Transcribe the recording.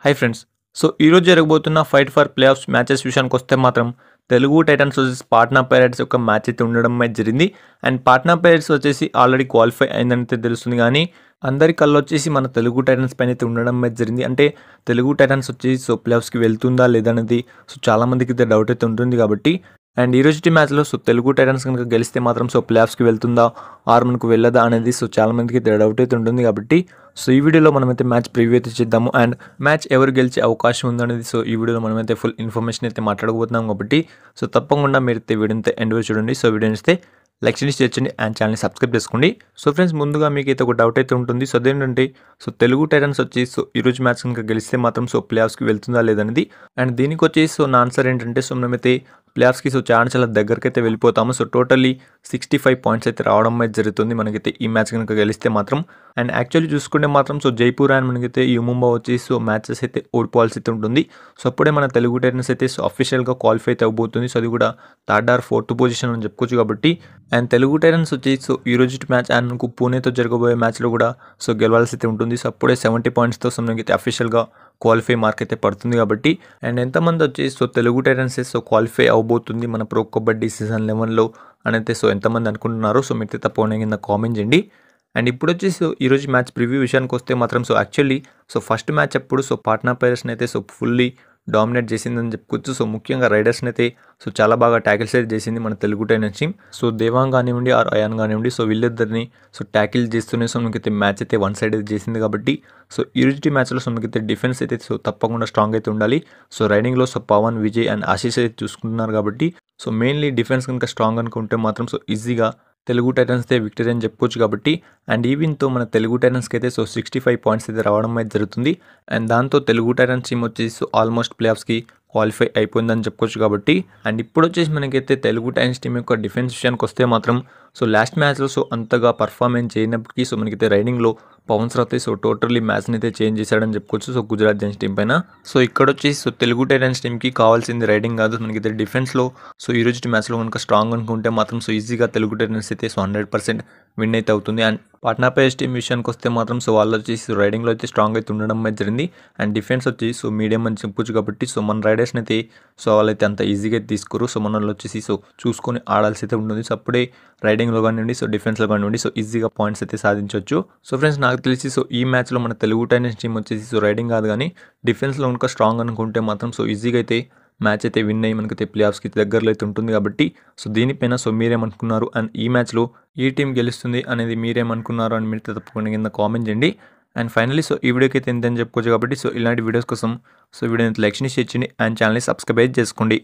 Hi friends. So ఈరోజు జరగబోతున్న fight for play offs matches విషయానికి వస్తే మాత్రం Telugu Titans versus Patna Pirates యొక్క మ్యాచ్ అయితే ఉండడం అయితే జరిగింది. అండ్ పాట్నా పైరేట్స్ వచ్చేసి ఆల్రెడీ క్వాలిఫై అయిందని అయితే తెలుస్తుంది. కానీ అందరి కళ్ళు వచ్చేసి మన తెలుగు టైటన్స్ పైన అయితే ఉండడం అయితే జరిగింది. అంటే తెలుగు టైటన్స్ వచ్చేసి సో ప్లే ఆఫ్స్కి వెళ్తుందా లేదనేది సో చాలామందికి అయితే డౌట్ అయితే ఉంటుంది. కాబట్టి అండ్ ఈ రోజు మ్యాచ్లో సో తెలుగు టైటన్స్ కనుక గెలిస్తే మాత్రం సో ప్లే ఆఫ్స్కి వెళ్తుందా ఆర్ మనకు వెళ్ళదా అనేది సో చాలామందికి అయితే డౌట్ అయితే ఉంటుంది. కాబట్టి సో ఈ వీడియోలో మనమైతే మ్యాచ్ ప్రివ్యూ అయితే చేద్దాము. అండ్ మ్యాచ్ ఎవరు గెలిచే అవకాశం ఉందనేది సో ఈ వీడియోలో మనమైతే ఫుల్ ఇన్ఫర్మేషన్ అయితే మాట్లాడబోతున్నాం. కాబట్టి సో తప్పకుండా మీరైతే వీడియోని ఎండ్ వరకు చూడండి. సో వీడియోని ఇస్తే లైక్ చేయండి అండ్ ఛానల్ని సబ్స్క్రైబ్ చేసుకోండి. సో ఫ్రెండ్స్, ముందుగా మీకు అయితే ఒక డౌట్ అయితే ఉంటుంది. సో అదేంటంటే సో తెలుగు టైటన్స్ వచ్చి సో ఈ రోజు మ్యాచ్ కనుక గెలిస్తే మాత్రం సో ప్లే ఆఫ్స్కి వెళ్తుందా లేదనేది. అండ్ దీనికి వచ్చేసి సో నా ఆన్సర్ ఏంటంటే సో మనమైతే ప్లే ఆఫ్స్కి సో చాలా దగ్గరికి అయితే వెళ్ళిపోతాము. సో టోటల్లీ 65 పాయింట్స్ అయితే రావడం అయితే జరుగుతుంది మనకైతే ఈ మ్యాచ్ కనుక గెలిస్తే మాత్రం. అండ్ యాక్చువల్లీ చూసుకుంటే మాత్రం సో జైపూర్ అండ్ మనకైతే ఈ ముంబై వచ్చి సో మ్యాచెస్ అయితే ఓడిపోవాల్సి అయితే ఉంటుంది. సో అప్పుడే మన తెలుగు టైటన్స్ అయితే సో అఫీషియల్గా క్వాలిఫై అయితే అవబోతుంది. సో అది కూడా థర్డ్ ఆర్ ఫోర్త్ పొజిషన్ అని చెప్పుకోవచ్చు. కాబట్టి అండ్ తెలుగు టైటన్స్ వచ్చి సో ఈ రోజు మ్యాచ్ అండ్ మనకు పూణేతో జరగబోయే మ్యాచ్లో కూడా సో గెలవాల్సి అయితే ఉంటుంది. సో అప్పుడే 70 పాయింట్స్తో సో మనకైతే అఫీషియల్గా క్వాలిఫై మార్క్ అయితే పడుతుంది. కాబట్టి అండ్ ఎంతమంది వచ్చి so Telugu Titans so qualify అవబోతుంది మన ప్రో కబడ్డీ సీజన్ 11లో అని అయితే సో ఎంతమంది అనుకుంటున్నారో సో మీరైతే తప్పకుండా కింద కామెంట్ చేయండి. అండ్ ఇప్పుడు వచ్చి సో ఈరోజు మ్యాచ్ ప్రివ్యూ విషయానికి వస్తే మాత్రం so actually so first match అప్పుడు సో పాట్నా పైరేట్స్ని అయితే సో ఫుల్లీ డామినేట్ చేసిందని చెప్పుకోవచ్చు. సో ముఖ్యంగా రైడర్స్ని అయితే సో చాలా బాగా ట్యాకిల్స్ అయితే చేసింది మన Telugu Titans team. So Devang కానివ్వండి ఆర్ అయాన్ కానివ్వండి సో వీళ్ళిద్దరిని సో ట్యాకిల్ చేస్తూనే సో మనకైతే మ్యాచ్ అయితే వన్ సైడ్ అయితే చేసింది. కాబట్టి సో ఈ రోజు మ్యాచ్లో సో మనకైతే డిఫెన్స్ అయితే సో తప్పకుండా స్ట్రాంగ్ అయితే ఉండాలి. సో రైడింగ్లో సో పవన్, విజయ్ అండ్ ఆశీష్ అయితే చూసుకుంటున్నారు. కాబట్టి సో మెయిన్లీ డిఫెన్స్ కనుక స్ట్రాంగ్ అనుకుంటే మాత్రం సో ఈజీగా తెలుగు టైటన్స్దే విక్టరీ అని చెప్పుకోవచ్చు. కాబట్టి అండ్ ఈవెన్తో మన తెలుగు టైటన్స్కి అయితే సో 65 పాయింట్స్ అయితే రావడం అయితే జరుగుతుంది. అండ్ దాంతో తెలుగు టైటన్స్ టీమ్ వచ్చేసి సో ఆల్మోస్ట్ ప్లే ఆఫ్స్కి క్వాలిఫై అయిపోయిందని చెప్పుకోవచ్చు. కాబట్టి అండ్ ఇప్పుడు వచ్చేసి మనకైతే తెలుగు టైటన్స్ టీం యొక్క డిఫెన్స్ విషయానికి వస్తే మాత్రం సో లాస్ట్ మ్యాచ్లో సో అంతగా పర్ఫార్మెన్స్ చేయనప్పటికీ సో మనకైతే రైడింగ్లో పవన్ శ్రాత్ సో టోటల్లీ మ్యాచ్ని అయితే చేంజ్ చేశాడని చెప్పుకోవచ్చు. సో గుజరాత్ జైంట్స్ టీం పైన సో ఇక్కడ వచ్చేసి సో తెలుగు టైటన్స్ టీంకి కావాల్సింది రైడింగ్ కాదు, మనకైతే డిఫెన్స్లో సో ఈ రోజు మ్యాచ్లో కనుక స్ట్రాంగ్ అనుకుంటే మాత్రం సో ఈజీగా తెలుగు టైటన్స్ అయితే సో 100% విన్ అయితే అవుతుంది. అండ్ పాట్నా పైరేట్స్ టీం విషయానికి వస్తే మాత్రం సో వాళ్ళు వచ్చేసి రైడింగ్లో అయితే స్ట్రాంగ్ అయితే ఉండడం అయితే జరిగింది. అండ్ డిఫెన్స్ వచ్చి సో మీడియం అని చెప్పొచ్చు. కాబట్టి సో మన రైడర్స్ని అయితే సో వాళ్ళైతే అంత ఈజీగా అయితే తీసుకోరు. సో మన వాళ్ళు వచ్చేసి సో చూసుకొని ఆడాల్సి అయితే ఉంటుంది. సో అప్పుడే రైడింగ్లో కానివ్వండి సో డిఫెన్స్లో కానివ్వండి సో ఈజీగా పాయింట్స్ అయితే సాధించవచ్చు. సో ఫ్రెండ్స్, నాకు తెలిసి సో ఈ మ్యాచ్లో మన తెలుగు టైటన్స్ టీం వచ్చేసి సో రైడింగ్ కాదు కానీ డిఫెన్స్లో కనుక స్ట్రాంగ్ అనుకుంటే మాత్రం సో ఈజీగా అయితే మ్యాచ్ అయితే విన్ అయ్యి మనకైతే ప్లే ఆఫ్స్కి దగ్గరలో అయితే ఉంటుంది. కాబట్టి సో దీనిపైన సో మీరేమనుకున్నారు అండ్ ఈ మ్యాచ్లో ఈ టీం గెలుస్తుంది అనేది మీరేమనుకున్నారు అని మీరు తప్పకుండా కింద కామెంట్ చేయండి. అండ్ ఫైనలీ సో ఈ వీడియోకి అయితే ఎంతని చెప్పుకోవచ్చు. కాబట్టి సో ఇలాంటి వీడియోస్ కోసం సో వీడియోని లైక్ చేయండి, షేర్ చేయండి అండ్ ఛానల్ని సబ్స్క్రైబ్ చేసుకోండి.